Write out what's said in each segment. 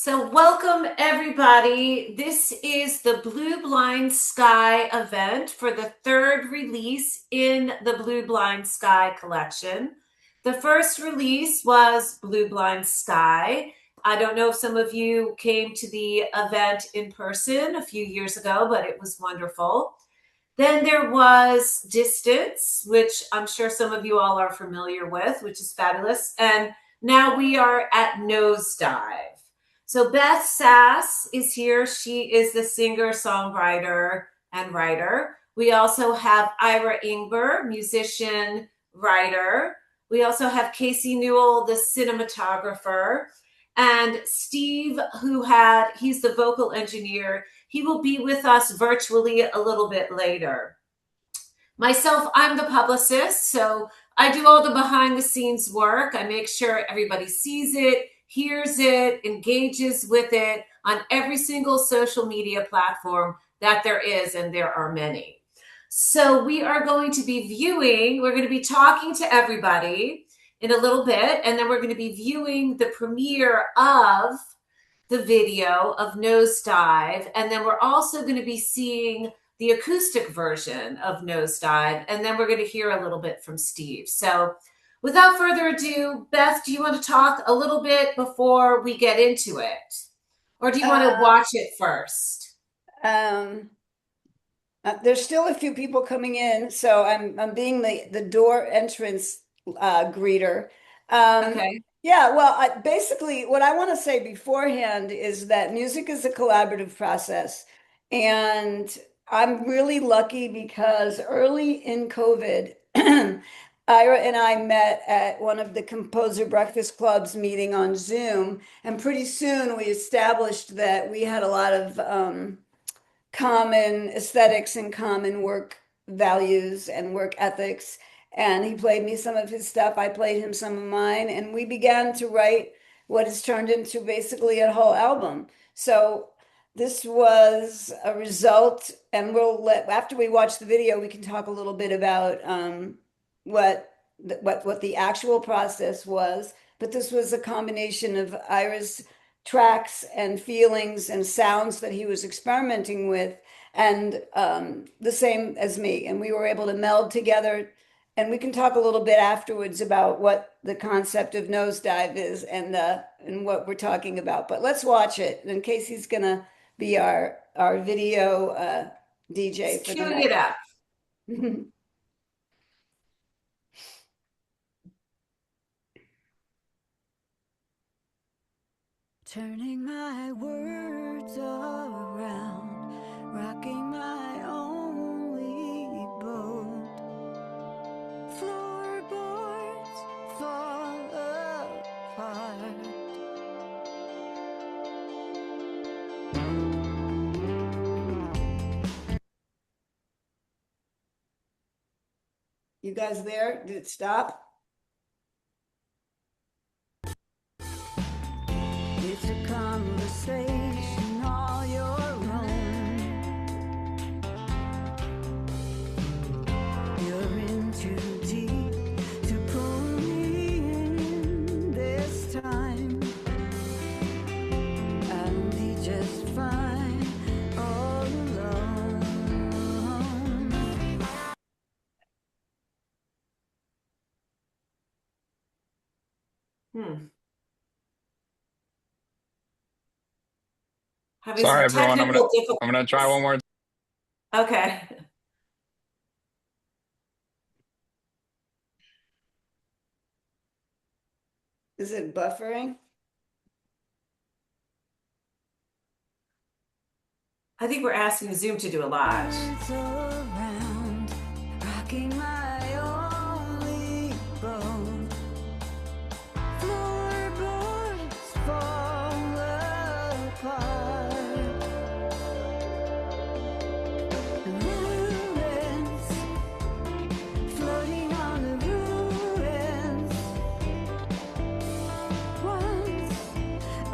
So, welcome everybody. This is the Blue Blind Sky event for the third release in the Blue Blind Sky collection. The first release was Blue Blind Sky. I don't know if some of you came to the event in person a few years ago, but it was wonderful. Then there was Distance, which I'm sure some of you all are familiar with, which is fabulous. And now we are at Nosedive. So Beth Sass is here. She is the singer, songwriter, and writer. We also have Ira Ingber, musician, writer. We also have Casey Newell, the cinematographer, and Steve, he's the vocal engineer. He will be with us virtually a little bit later. Myself, I'm the publicist, so I do all the behind the scenes work. I make sure everybody sees it, hears it, engages with it on every single social media platform that there is, and there are many. So we are going to be we're going to be talking to everybody in a little bit, and then we're going to be viewing the premiere of the video of Nosedive, and then we're also going to be seeing the acoustic version of Nosedive, and then we're going to hear a little bit from Steve. So without further ado, Beth, do you want to talk a little bit before we get into it? Or do you want to watch it first? There's still a few people coming in, so I'm being the door entrance greeter. Okay. Yeah, well, basically, what I want to say beforehand is that music is a collaborative process, and I'm really lucky because early in COVID, Ira and I met at one of the Composer Breakfast Clubs meeting on Zoom, and pretty soon we established that we had a lot of common aesthetics and common work values and work ethics. And he played me some of his stuff. I played him some of mine. And we began to write what has turned into basically a whole album. So this was a result. And after we watch the video, we can talk a little bit about what the actual process was. But this was a combination of Ira's tracks and feelings and sounds that he was experimenting with, and the same as me. And we were able to meld together. And we can talk a little bit afterwards about what the concept of Nosedive is and what we're talking about. But let's watch it. And Casey's gonna be our video DJ for the night. Queuing it up. Turning my words around, rocking my only boat. Floorboards fall apart. You guys there? Did it stop? It's a conversation all your own. You're in too deep to pull me in this time. I'll be just fine all alone. Having Sorry, some everyone. technical I'm difficulties. gonna try one more. Okay. Is it buffering? I think we're asking Zoom to do a lot. Words around, rocking my only boat. Floorboards fall apart. Ruins, floating on the ruins. Once a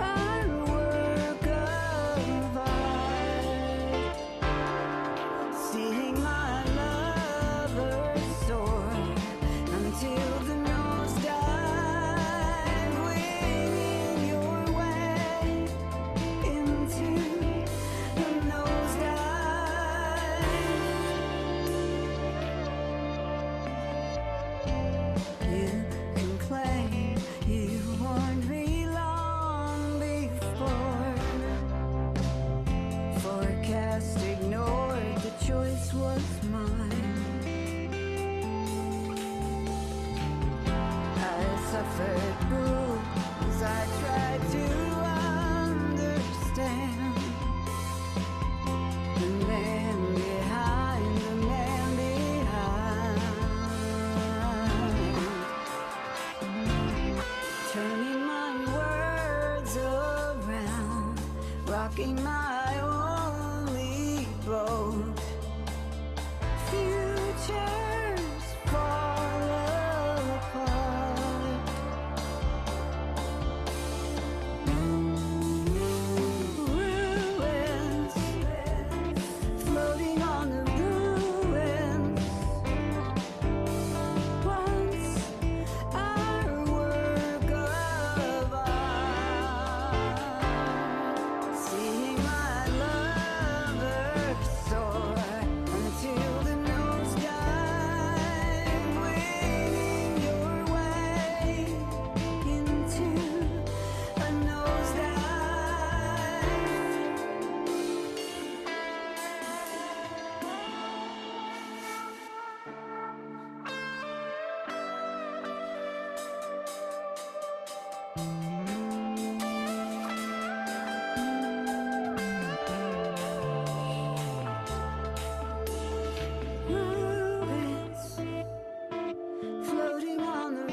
work of art. Seeing my lover's soul. suffered bruise. I tried to understand the man behind the man behind, turning my words around, rocking my only boat. Futures fall apart. Ruins, floating on the ruins. Once our work of art. Seeing my lover soar until the nosedive, winging your way into a nosedive. Ruins, floating on the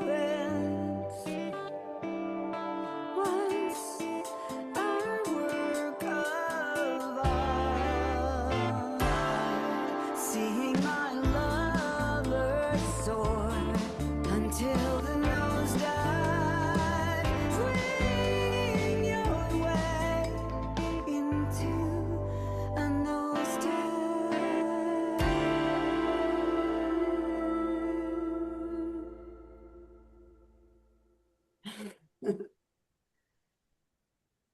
ruins. Once our work of art. Seeing my lover soar until the nosedive, wing your way into a nosedive.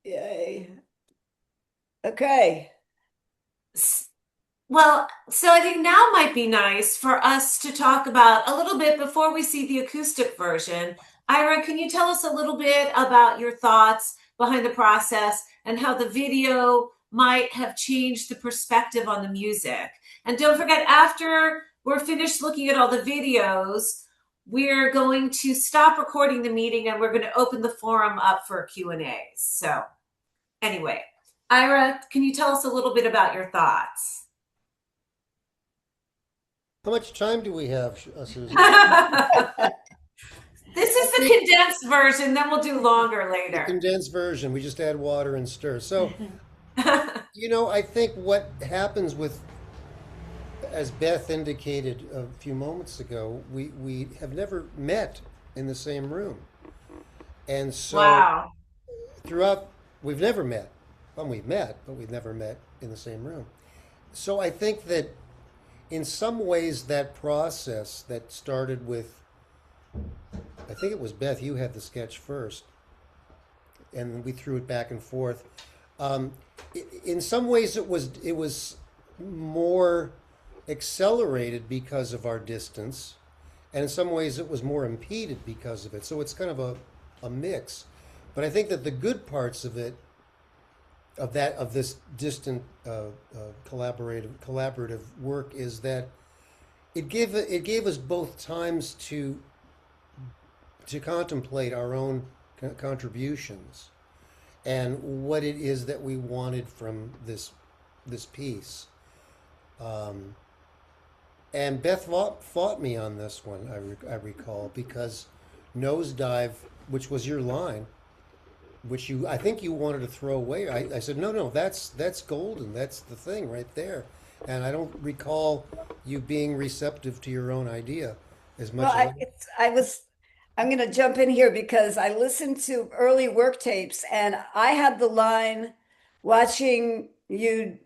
Yay. Okay. Well, so I think now might be nice for us to talk about a little bit before we see the acoustic version. Ira, can you tell us a little bit about your thoughts behind the process and how the video might have changed the perspective on the music? And don't forget, after we're finished looking at all the videos, we're going to stop recording the meeting and we're going to open the forum up for Q&A. So anyway, Ira, can you tell us a little bit about your thoughts? How much time do we have, Susan? This is the condensed version, then we'll do longer The later. condensed version, we just add water and stir. So, I think what happens with, as Beth indicated a few moments ago, we have never met in the same room. And so Wow. throughout, we've never met. Well, we've met, but we've never met in the same room. So I think that in some ways that process that started with, I think it was Beth, you had the sketch first, and we threw it back and forth. In some ways it was more accelerated because of our distance, and in some ways it was more impeded because of it. So it's kind of a mix. But I think that the good parts of it, of this distant collaborative work, is that it gave us both times to contemplate our own contributions and what it is that we wanted from this piece. And Beth fought me on this one, I recall, because Nosedive, which was your line, which I think you wanted to throw away. I said, no, that's golden. That's the thing right there. And I don't recall you being receptive to your own idea as much Well, as I'm going to jump in here because I listened to early work tapes and I had the line, watching you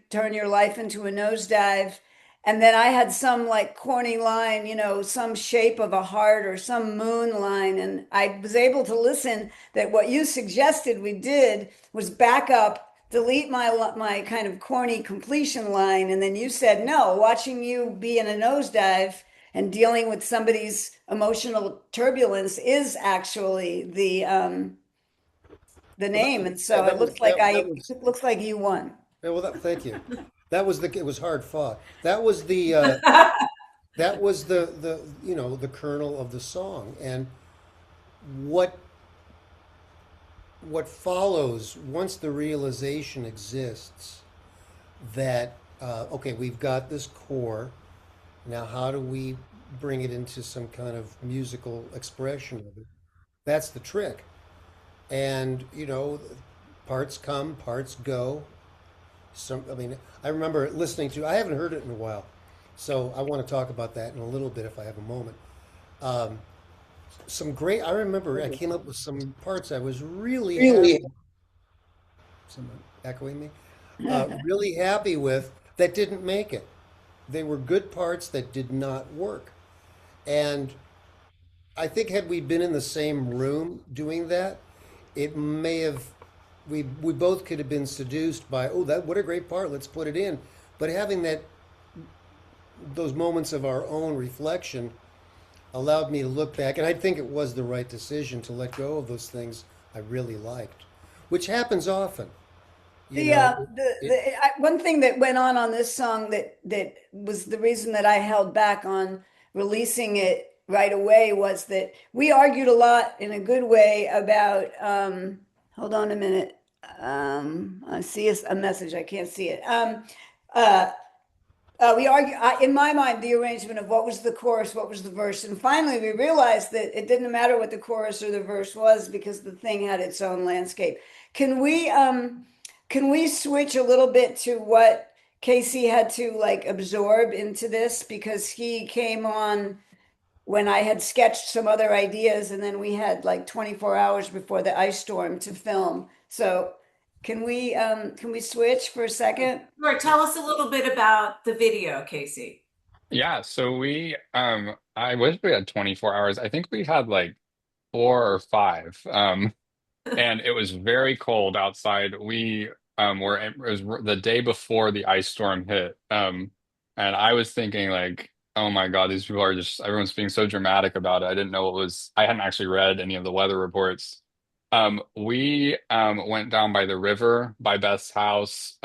turn your life into a nosedive. And then I had some like corny line, some shape of a heart or some moon line. And I was able to listen that what you suggested we did was back up, delete my kind of corny completion line. And then you said, no, watching you be in a nosedive and dealing with somebody's emotional turbulence is actually the name. And so that it was looks like that was it looks like you won. yeah, well, thank you. That was it was hard fought. That was that was the the kernel of the song. And what what follows once the realization exists that okay, we've got this core. Now, how do we bring it into some kind of musical expression of it? That's the trick. And parts come, parts go. I mean, I remember listening to. I haven't heard it in a while, so I want to talk about that in a little bit if I have a moment. Um, some great. I remember I came up with some parts I was really Really? happy. Someone echoing me. Really happy with that didn't make it. They were good parts that did not work. And I think had we been in the same room doing that, it may have we both could have been seduced by, oh, that what a great part, let's put it in. But having those moments of our own reflection allowed me to look back, and I think it was the right decision to let go of those things I really liked, which happens often. You The know, it one thing that went on this song that was the reason that I held back on releasing it right away was that we argued a lot in a good way about hold on a minute. I see a message. I can't see it. Uh, we argue in my mind the arrangement of what was the chorus, what was the verse, and finally we realized that it didn't matter what the chorus or the verse was because the thing had its own landscape. Can we can we switch a little bit to what Casey had to like absorb into this because he came on when I had sketched some other ideas and then we had like 24 hours before the ice storm to film. So can we switch for a second? Or tell us a little bit about the video, Casey. Yeah, so I wish we had 24 hours. I think we had like four or five. And it was very cold outside. We were it was the day before the ice storm hit. And I was thinking like, oh my God, these people are just everyone's being so dramatic about it. I didn't know what was I hadn't actually read any of the weather reports. We went down by the river by Beth's house.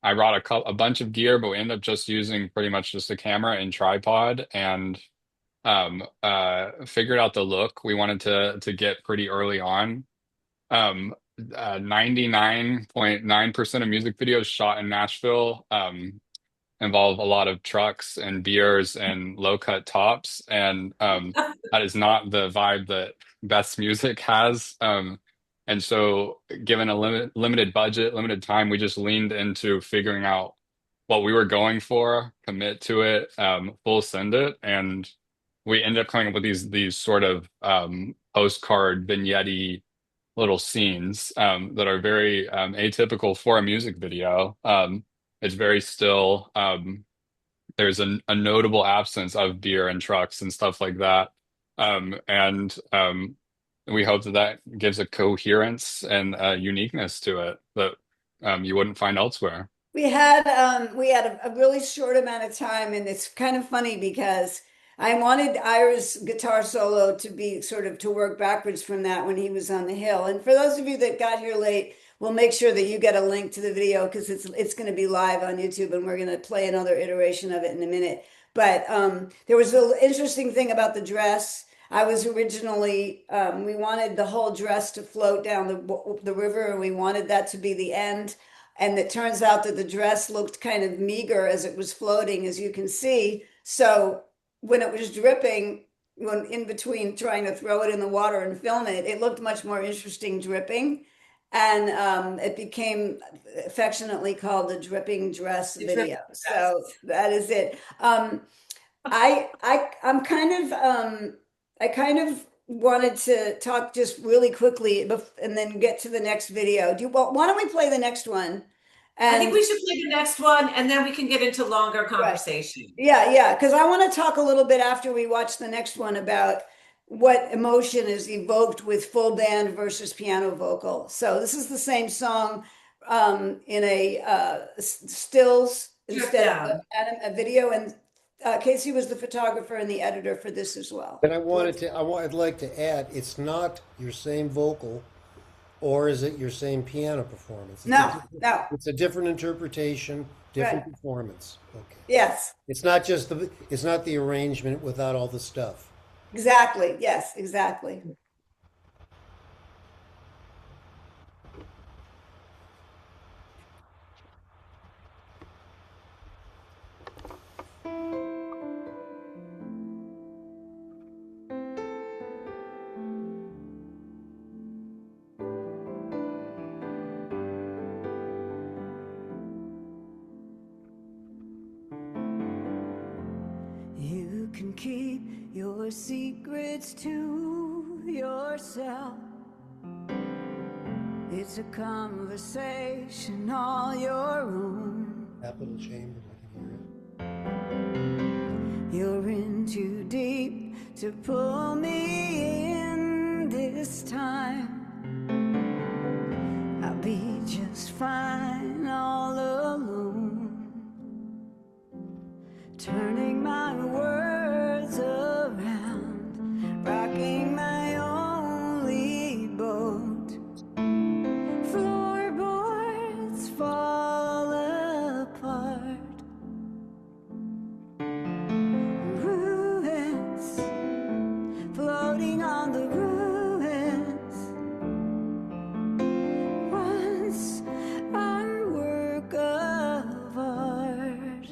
I brought a bunch of gear, but we ended up just using pretty much just a camera and tripod and figured out the look we wanted to get pretty early on. 99.9% of music videos shot in Nashville involve a lot of trucks and beers and low cut tops, and that is not the vibe that Beth's music has. And so, given a limited budget, limited time, we just leaned into figuring out what we were going for, commit to it, full send it, and we ended up coming up with these sort of postcard vignette little scenes that are very atypical for a music video. It's very still. There's a notable absence of beer and trucks and stuff like that. And we hope that that gives a coherence and a uniqueness to it that you wouldn't find elsewhere. We had a really short amount of time, and it's kind of funny because I wanted Ira's guitar solo to be sort of to work backwards from that when he was on the hill. And for those of you that got here late, we'll make sure that you get a link to the video because it's going to be live on YouTube, and we're going to play another iteration of it in a minute. But there was an interesting thing about the dress. I was originally we wanted the whole dress to float down the river, and we wanted that to be the end. And it turns out that the dress looked kind of meager as it was floating, as you can see. So when it was dripping, when in between trying to throw it in the water and film it, it looked much more interesting dripping. And it became affectionately called the dripping dress The video. dripping So dress. that is it. I'm kind of I kind of wanted to talk just really quickly and then get to the next video. Well, why don't we play the next one? I think And we should play the next one and then we can get into longer right. conversation. Yeah, because I want to talk a little bit after we watch the next one about what emotion is evoked with full band versus piano vocal. So this is the same song in a stills Strip instead of down. a video. And Casey was the photographer and the editor for this as well. And I'd like to add, it's not your same vocal, or is it your same piano performance? No. It's a different interpretation, different Right. performance. Okay. Yes, It's not the arrangement without all the stuff. exactly. Yes, exactly. You can keep your secrets to yourself. It's a conversation all your own. Capital chamber, I can You're in too deep to pull me in this time. I'll be just fine all alone, turning my words around, rocking my only boat. Floorboards fall apart, ruins floating on the ruins. Once our work of art,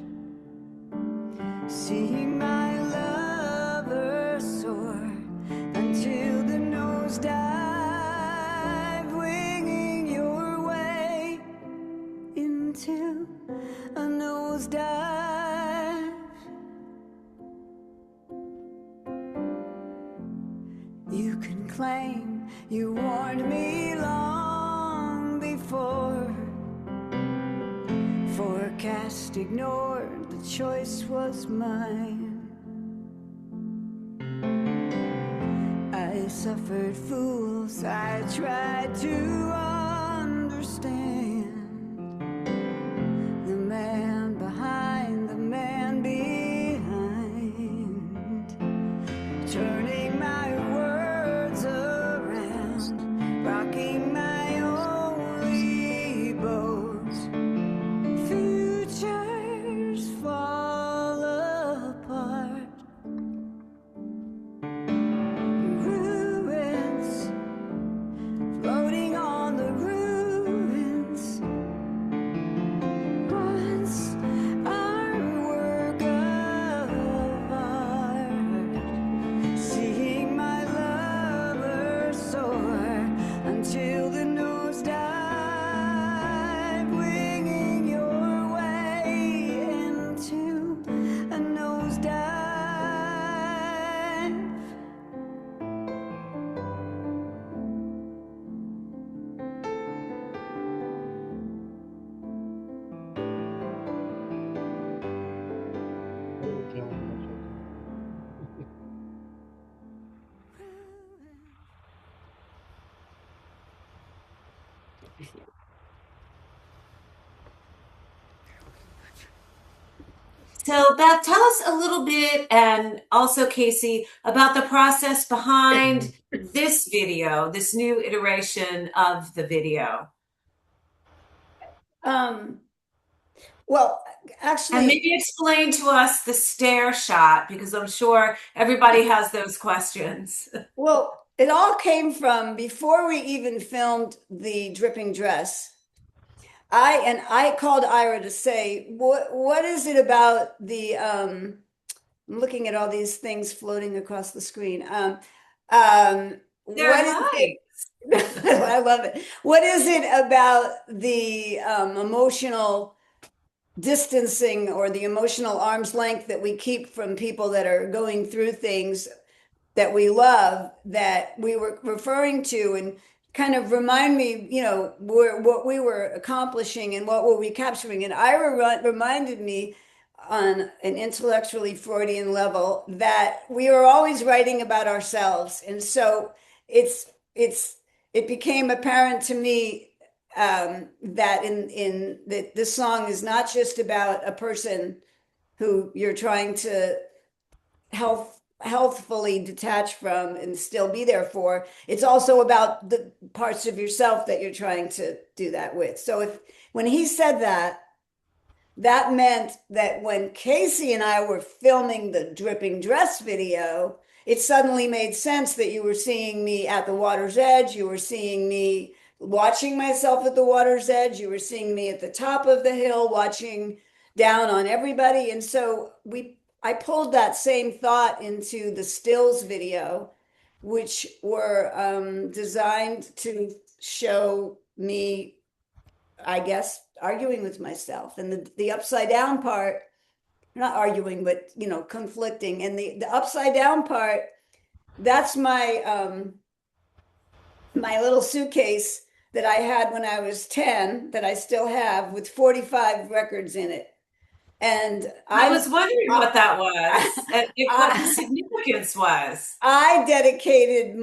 seeing my lover soar until the nosedive, winging your way into a nosedive. You can claim you warned me long before. Forecast ignored, the choice was mine. I suffered fools, I tried to understand the man behind the man behind, turning my words around, rocking my only boat. Futures fall apart, ruins floating on the ruins. Once our work of art, seeing my lover soar until the nosedive, winging your way into a nosedive. hear you. So, Beth, tell us a little bit, and also Casey, about the process behind this video, this new iteration of the video. Um, well, And actually, maybe explain to us the stair shot, because I'm sure everybody has those questions. well, it all came from before we even filmed the dripping dress. I called Ira to say, what is it about the I'm looking at all these things floating across the screen. What They're is it? lights. I love it. What is it about the emotional distancing or the emotional arm's length that we keep from people that are going through things that we love that we were referring to, and kind of remind me, what we were accomplishing and what were we capturing. And Ira reminded me on an intellectually Freudian level that we were always writing about ourselves. And so it became apparent to me that in that this song is not just about a person who you're trying to healthfully detach from and still be there for. It's also about the parts of yourself that you're trying to do that with. So if when he said that, that meant that when Casey and I were filming the dripping dress video, it suddenly made sense that you were seeing me at the water's edge. You were seeing me watching myself at the water's edge. You were seeing me at the top of the hill, watching down on everybody. And so I pulled that same thought into the stills video, which were designed to show me, I guess, arguing with myself. And the upside down part, not arguing, but conflicting. And the upside down part, that's my little suitcase that I had when I was 10 that I still have with 45 records in it. And I I was wondering what that was and what the I, significance was. I dedicated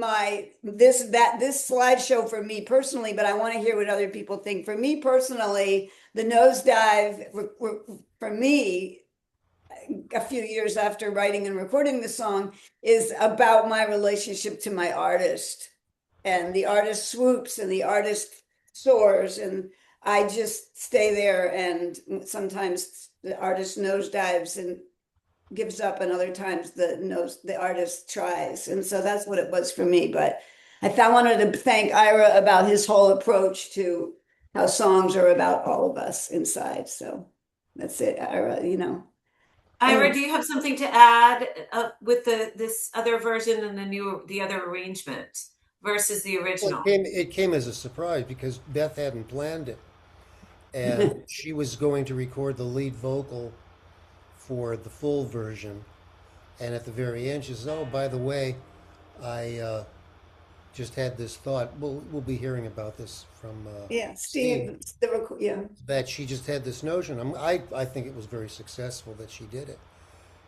this slideshow for me personally, but I want to hear what other people think. For me personally, the Nosedive for me a few years after writing and recording the song is about my relationship to my artist, and the artist swoops and the artist soars, and I just stay there, and sometimes the artist nosedives and gives up, and other times the artist tries. And so that's what it was for me. But wanted to thank Ira about his whole approach to how songs are about all of us inside. So that's it, Ira. Ira, Anyway, do you have something to add with this other version and the other arrangement versus the Well, original? it came as a surprise because Beth hadn't planned it, and she was going to record the lead vocal for the full version. And at the very end, she says, "Oh, by the way, I just had this thought. We'll be hearing about this from yeah, Steve. Steve, yeah. That she just had this notion. I think it was very successful that she did it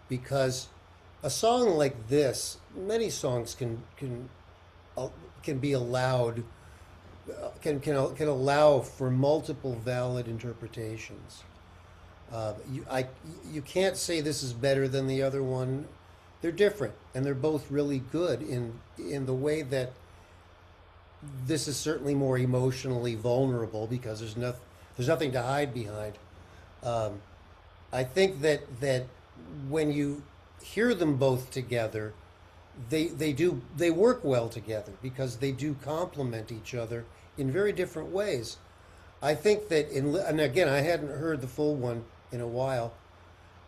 because a song like this, many songs uh, can be allowed can allow for multiple valid interpretations. You can't say this is better than the other one. They're different, and they're both really good in the way that this is certainly more emotionally vulnerable because there's nothing to hide behind. Um, I think that when you hear them both together, they work well together because they do complement each other in very different ways. I think that and again, I hadn't heard the full one in a while,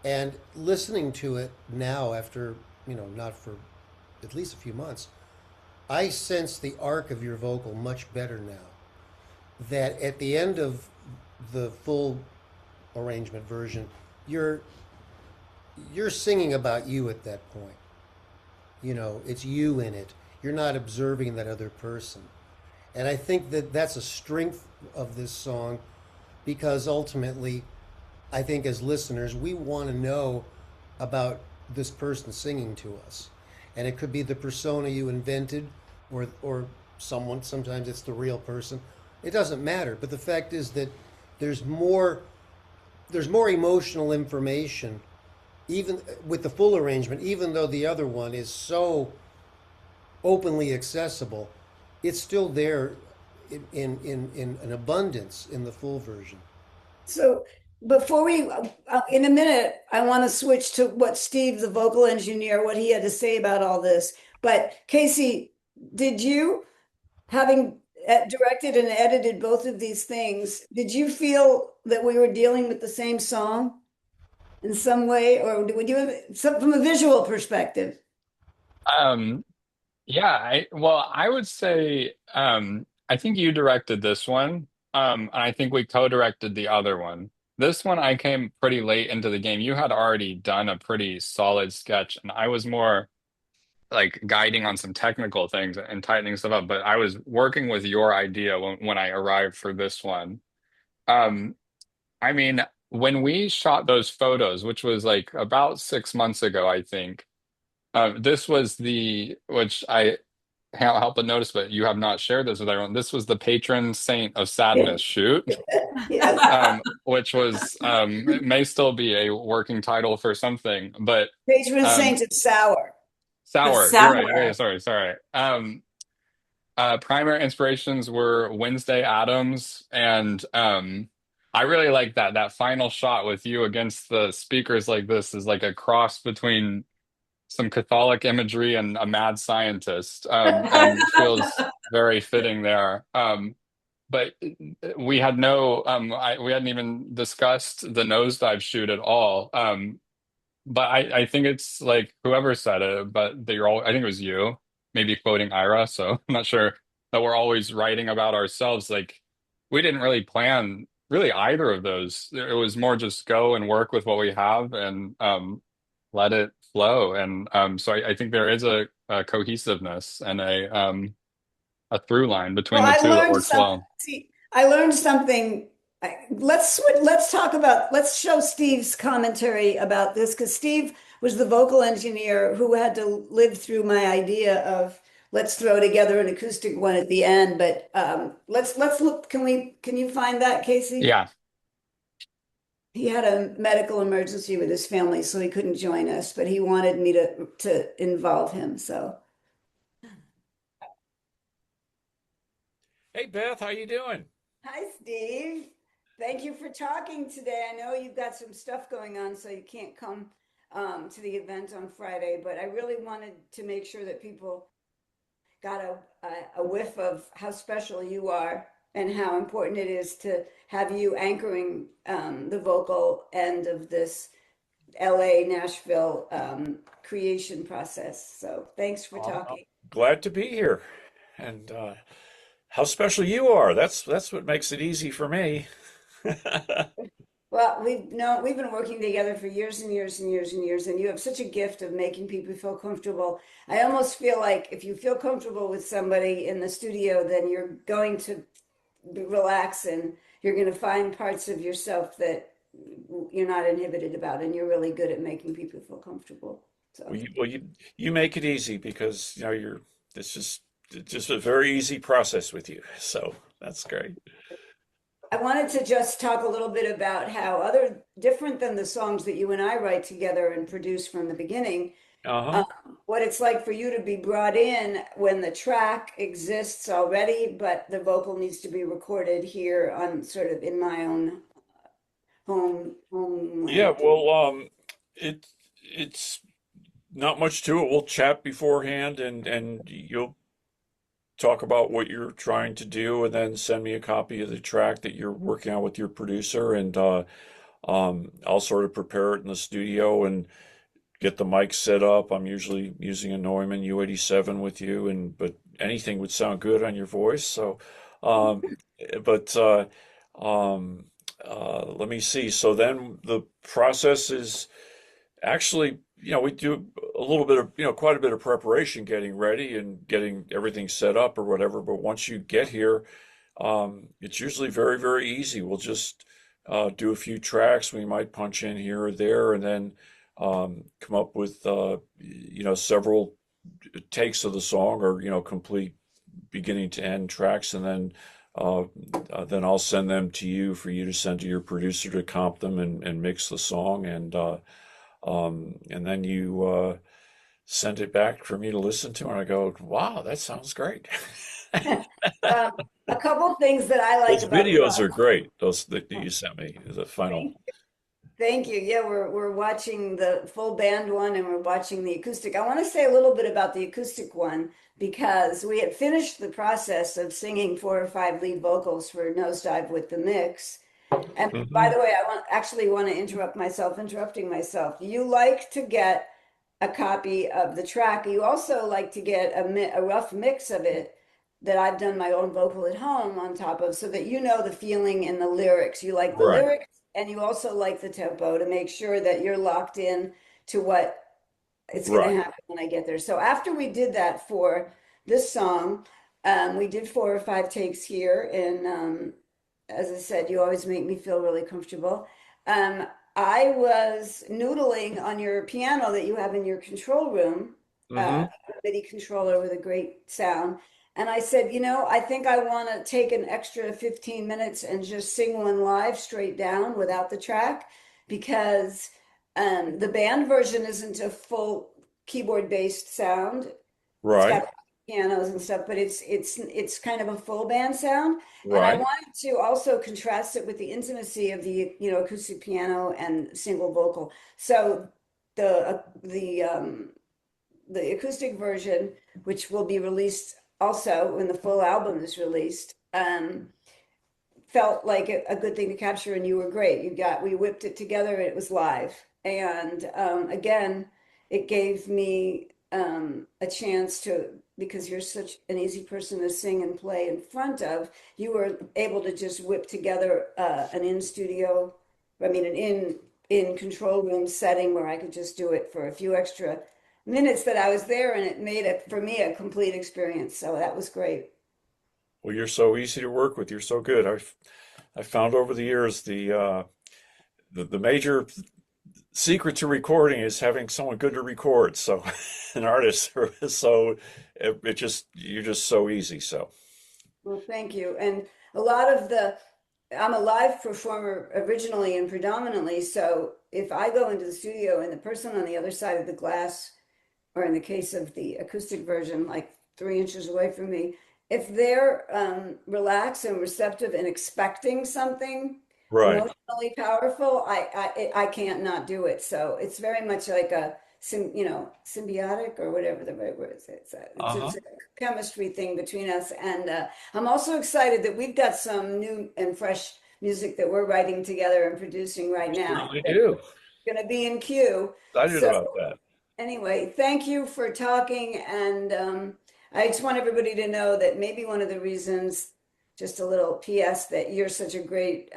and listening to it now after not for at least a few months, I sense the arc of your vocal much better now. That at the end of the full arrangement version, you're you're singing about you at that point. It's you in it. You're not observing that other person. And I think that that's a strength of this song because ultimately, I think as listeners, we want to know about this person singing to us. And it could be the persona you invented or someone, sometimes it's the real person. It doesn't matter. But the fact is that there's more there's more emotional information even with the full arrangement, even though the other one is so openly accessible, it's still there in an abundance in the full version. So before in a minute, I want to switch to what Steve, the vocal engineer, what he had to say about all this. But Casey, did you, having directed and edited both of these things, did you feel that we were dealing with the same song in some way, or would you have some from a visual perspective? Um, yeah, I would say I think you directed this one. And I think we co-directed the other one. This one I came pretty late into the game. You had already done a pretty solid sketch, and I was more like guiding on some technical things and tightening stuff up, but I was working with your idea when I arrived for this one. Um, I mean, when we shot those photos, which was like about 6 months ago, I think, this was which I can't help but notice, but you have not shared this with everyone. This was the patron saint of Yeah. sadness shoot, Yes. which was, it may still be a working title for something, but Patron um, saint of sour. The sour, you're right. sour. Okay, sorry. Primary inspirations were Wednesday Addams and I really like that final shot with you against the speakers like this is like a cross between some Catholic imagery and a mad scientist, and feels very fitting there. But we had no, we hadn't even discussed the nosedive shoot at all. But I think it's like whoever said it, but they're all, I think it was you, maybe quoting Ira. So I'm not sure that we're always writing about ourselves. Like we didn't really plan really either of those. It was more just go and work with what we have and let it flow. And so I think there is a cohesiveness and a through line Well, between the I two that learned works some, well. see, I learned something. Let's talk about, let's show Steve's commentary about this because Steve was the vocal engineer who had to live through my idea of let's throw together an acoustic one at the end. But let's look. Can you find that, Casey? Yeah. He had a medical emergency with his family, so he couldn't join us, but he wanted me to involve him. So Hey Beth, how you doing? hi, Steve. Thank you for talking today. I know you've got some stuff going on, so you can't come to the event on Friday, but I really wanted to make sure that people got a whiff of how special you are and how important it is to have you anchoring the vocal end of this LA, Nashville creation process. So thanks for I'm talking. glad to be here. And how special you are. That's what makes it easy for me. Well, we've been working together for years and years and years and years, and you have such a gift of making people feel comfortable. I almost feel like if you feel comfortable with somebody in the studio, then you're going to relax and you're going to find parts of yourself that you're not inhibited about, and you're really good at making people feel comfortable. So You make it easy because you know you're it's just a very easy process with you. So that's great. I wanted to just talk a little bit about how other different than the songs that you and I write together and produce from the beginning, Uh-huh. um, what it's like for you to be brought in when the track exists already, but the vocal needs to be recorded here on sort of in my own Yeah, homeland. well, it's not much to it. We'll chat beforehand and you'll talk about what you're trying to do and then send me a copy of the track that you're working on with your producer and I'll sort of prepare it in the studio and get the mic set up. I'm usually using a Neumann U87 with you and but anything would sound good on your voice. So um but um let me see. So then the process is actually, you know, we do a little bit of, you know, quite a bit of preparation getting ready and getting everything set up or whatever. But once you get here, it's usually very, very easy. We'll just do a few tracks. We might punch in here or there and then come up with, you know, several takes of the song or, you know, complete beginning to end tracks. And uh, then I'll send them to you for you to send to your producer to comp them and mix the song. And then you send it back for me to listen to, and I go, "Wow, that sounds great." Um, a couple things that I like Those about the videos are great. Those that you sent me, the final. thank Thank you. Yeah, we're watching the full band one and we're watching the acoustic. I want to say a little bit about the acoustic one because we had finished the process of singing 4 or 5 lead vocals for Nosedive with the mix. And by Hmm. the way, actually want to interrupting myself. You like to get a copy of the track. You also like to get a rough mix of it that I've done my own vocal at home on top of so that you know the feeling and the lyrics. You like the Right, lyrics and you also like the tempo to make sure that you're locked in to what it's going to right. happen when I get there. So after we did that for this song, we did 4 or 5 takes here. And as I said, you always make me feel really comfortable. Um, I was noodling on your piano that you have in your control room, Hmm. a MIDI controller with a great sound. And I said, you know, I think I want to take an extra 15 minutes and just sing one live straight down without the track because the band version isn't a full keyboard based sound. It's got Right. pianos and stuff, but it's kind of a full band sound. And I Right. wanted to also contrast it with the intimacy of the, acoustic piano and single vocal. So the acoustic version, which will be released also when the full album is released, felt like a good thing to capture, and you were great. We whipped it together, and it was live. And again, it gave me a chance to, because you're such an easy person to sing and play in front of, you were able to just whip together an in studio, I mean, an in control room setting where I could just do it for a few extra minutes that I was there, and it made it for me a complete experience. So that was great. Well, you're so easy to work with. You're so good. I found over the years the major secret to recording is having someone good to record. So an artist, so it just you're just so easy. So Well, thank you. And a lot of I'm a live performer originally and predominantly. So if I go into the studio and the person on the other side of the glass, or in the case of the acoustic version, like 3 inches away from me, if they're relaxed and receptive and expecting something right. emotionally powerful, I can't not do it. So it's very much like a symbiotic, or whatever the right word is. Uh-huh. It's a chemistry thing between us. And I'm also excited that we've got some new and fresh music that we're writing together and producing right now. Certainly That's do. going to be in queue. Excited So about that. anyway, thank you for talking. And I just want everybody to know that maybe one of the reasons, just a little PS, that you're such a great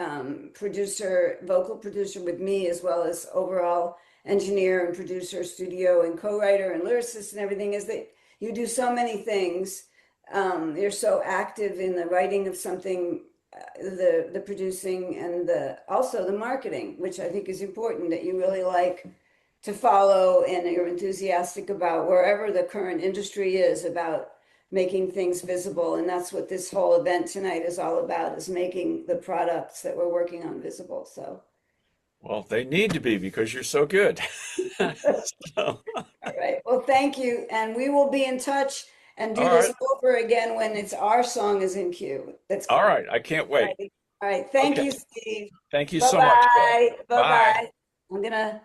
producer, vocal producer with me, as well as overall engineer and producer, studio and co-writer and lyricist and everything, is that you do so many things. You're so active in the writing of something, the producing, and also the marketing, which I think is important, that you really like to follow, and you're enthusiastic about wherever the current industry is about making things visible. And that's what this whole event tonight is all about, is making the products that we're working on visible. So, Well, they need to be because you're so good. So, all right. Well, thank you. And we will be in touch and do all this right. over again when it's our song is in queue. That's All cool. right. I can't All wait. right. All right. Thank Okay. you, Steve. Thank you so much, Beth. Bye-bye. Bye. Bye-bye. I'm gonna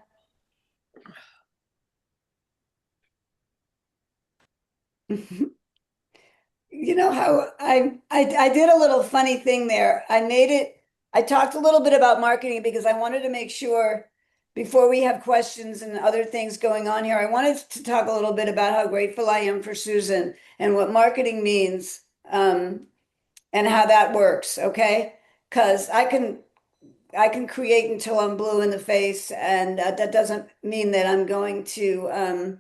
You know how I did a little funny thing there. I talked a little bit about marketing because I wanted to make sure, before we have questions and other things going on here, I wanted to talk a little bit about how grateful I am for Susan and what marketing means, and how that works, okay? Because I can create until I'm blue in the face, and that doesn't mean that I'm going to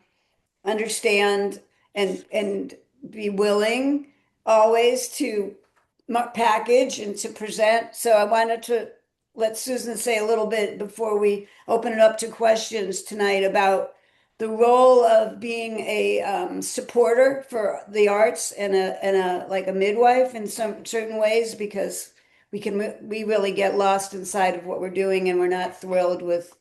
understand and be willing always to package and to present. So I wanted to let Susan say a little bit before we open it up to questions tonight about the role of being a supporter for the arts, and a like a midwife in some certain ways, because we really get lost inside of what we're doing, and we're not thrilled with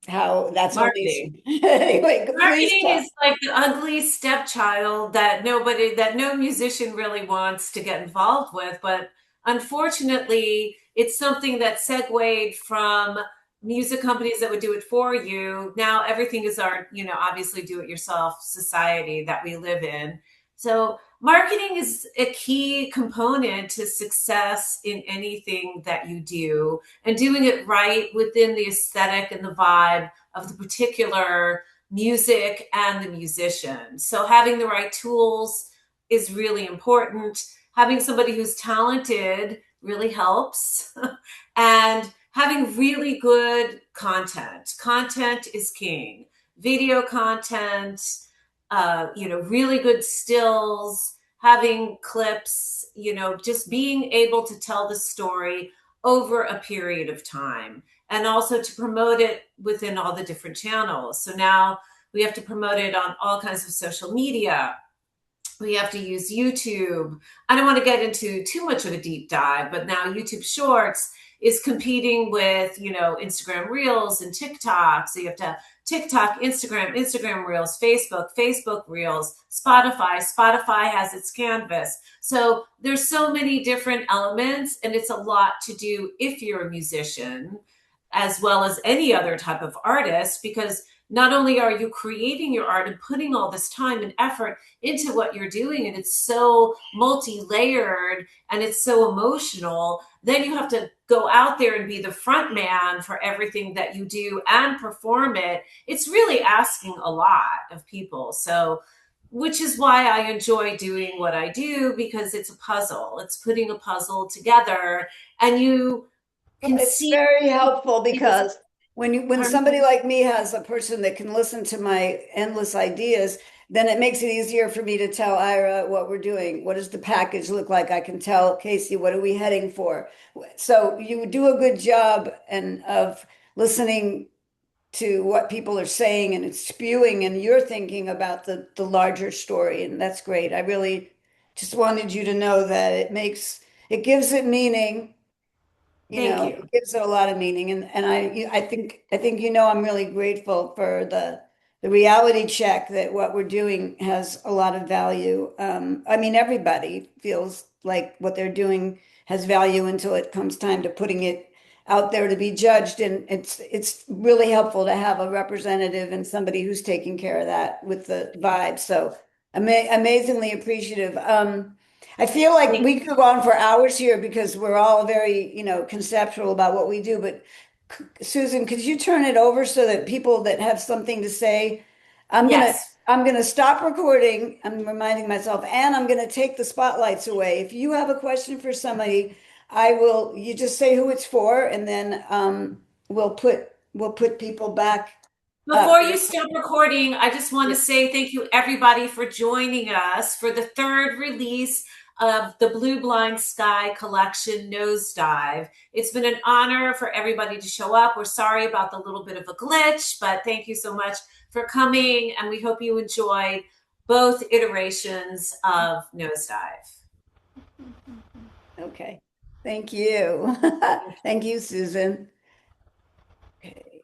how that's always Marketing. anyway. Please Marketing talk. is like the ugly stepchild that no musician really wants to get involved with. But unfortunately, it's something that segued from music companies that would do it for you. Now everything is obviously do it yourself society that we live in. So marketing is a key component to success in anything that you do, and doing it right within the aesthetic and the vibe of the particular music and the musician. So having the right tools is really important. Having somebody who's talented really helps. And having really good content. Content is king. Video content, really good stills, having clips, just being able to tell the story over a period of time, and also to promote it within all the different channels. So now we have to promote it on all kinds of social media. We have to use YouTube. I don't want to get into too much of a deep dive, but now YouTube Shorts is competing with, Instagram Reels and TikTok. So you have to have TikTok, Instagram Reels, Facebook Reels, Spotify has its Canvas. So there's so many different elements, and it's a lot to do if you're a musician as well as any other type of artist, because not only are you creating your art and putting all this time and effort into what you're doing, and it's so multi-layered and it's so emotional, then you have to go out there and be the front man for everything that you do and perform it. It's really asking a lot of people. So which is why I enjoy doing what I do, because it's a puzzle. It's putting a puzzle together, and you can It's see very helpful people's. because when somebody like me has a person that can listen to my endless ideas, then it makes it easier for me to tell Ira what we're doing. What does the package look like? I can tell Casey, what are we heading for? So you do a good job and of listening to what people are saying, and it's spewing, and you're thinking about the larger story, and that's great. I really just wanted you to know that it gives it meaning, Thank you. it gives it a lot of meaning. And I think I'm really grateful for the reality check that what we're doing has a lot of value. I mean, everybody feels like what they're doing has value until it comes time to putting it out there to be judged. And it's really helpful to have a representative and somebody who's taking care of that with the vibe. So amazingly appreciative. I feel like Thank we could go on for hours here because we're all very, conceptual about what we do. But Susan, could you turn it over so that people that have something to say, I'm gonna Yes. I'm gonna stop recording. I'm reminding myself, and I'm gonna take the spotlights away. If you have a question for somebody, you just say who it's for, and then we'll put people back up. Before you stop recording, I just want to say thank you, everybody, for joining us for the third release of the Blue Blind Sky collection, Nosedive. It's been an honor for everybody to show up. We're sorry about the little bit of a glitch, but thank you so much for coming, and we hope you enjoyed both iterations of Nosedive. Okay. Thank you. Thank you, Susan. Okay.